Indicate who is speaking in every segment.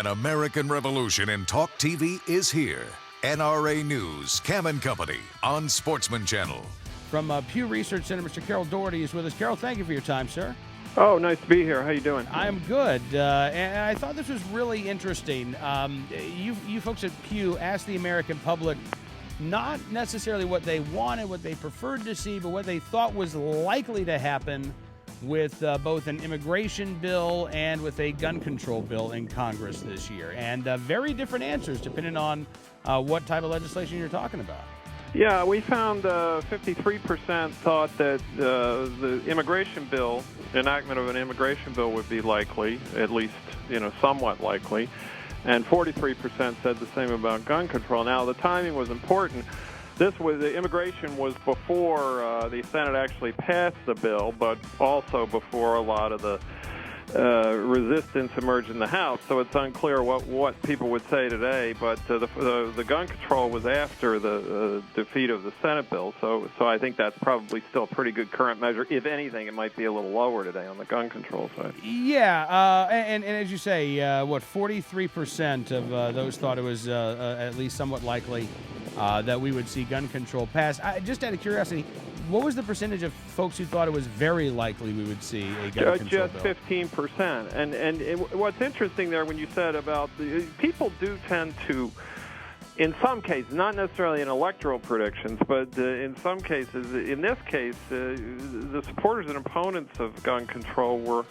Speaker 1: An American revolution in talk TV is here. NRA News, Cam and Company on Sportsman Channel.
Speaker 2: From Pew Research Center, Mr. Carol Doherty is with us. Carol, thank you for your time, sir.
Speaker 3: Oh, nice to be here. How you doing?
Speaker 2: I'm good, and I thought this was really interesting. You folks at Pew asked the American public not necessarily what they wanted, what they preferred to see, but what they thought was likely to happen with both an immigration bill and with a gun control bill in Congress this year. And very different answers depending on what type of legislation you're talking about.
Speaker 3: Yeah, we found 53% thought that the immigration bill, enactment of an immigration bill would be likely, at least, somewhat likely. And 43% said the same about gun control. Now, the timing was important. The immigration was before the Senate actually passed the bill, but also before a lot of the resistance emerged in the House. So it's unclear what people would say today. But the gun control was after the defeat of the Senate bill. So I think that's probably still a pretty good current measure. If anything, it might be a little lower today on the gun control side.
Speaker 2: Yeah, and as you say, 43% of those thought it was at least somewhat likely that we would see gun control pass. Just out of curiosity, what was the percentage of folks who thought it was very likely we would see a gun control
Speaker 3: just
Speaker 2: bill?
Speaker 3: 15%. And what's interesting there when you said about people do tend to, in some cases, not necessarily in electoral predictions, but in some cases, in this case, the supporters and opponents of gun control were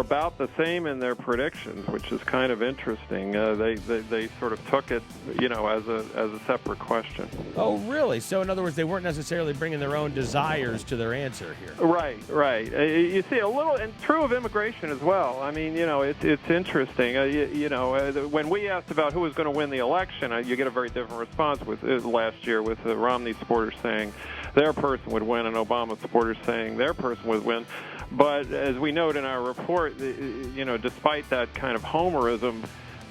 Speaker 3: about the same in their predictions, which is kind of interesting. They sort of took it, as a separate question.
Speaker 2: Oh, really? So, in other words, they weren't necessarily bringing their own desires to their answer here.
Speaker 3: Right. You see, a little, and true of immigration as well. I mean, it's interesting. When we asked about who was going to win the election, you get a very different response with last year with the Romney supporters saying their person would win and Obama supporters saying their person would win. But as we note in our report, despite that kind of homerism,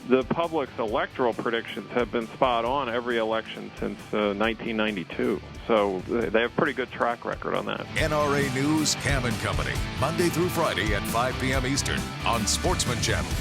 Speaker 3: the public's electoral predictions have been spot on every election since 1992. So they have a pretty good track record on that.
Speaker 1: NRA News, Cam and Company, Monday through Friday at 5 p.m. Eastern on Sportsman Channel.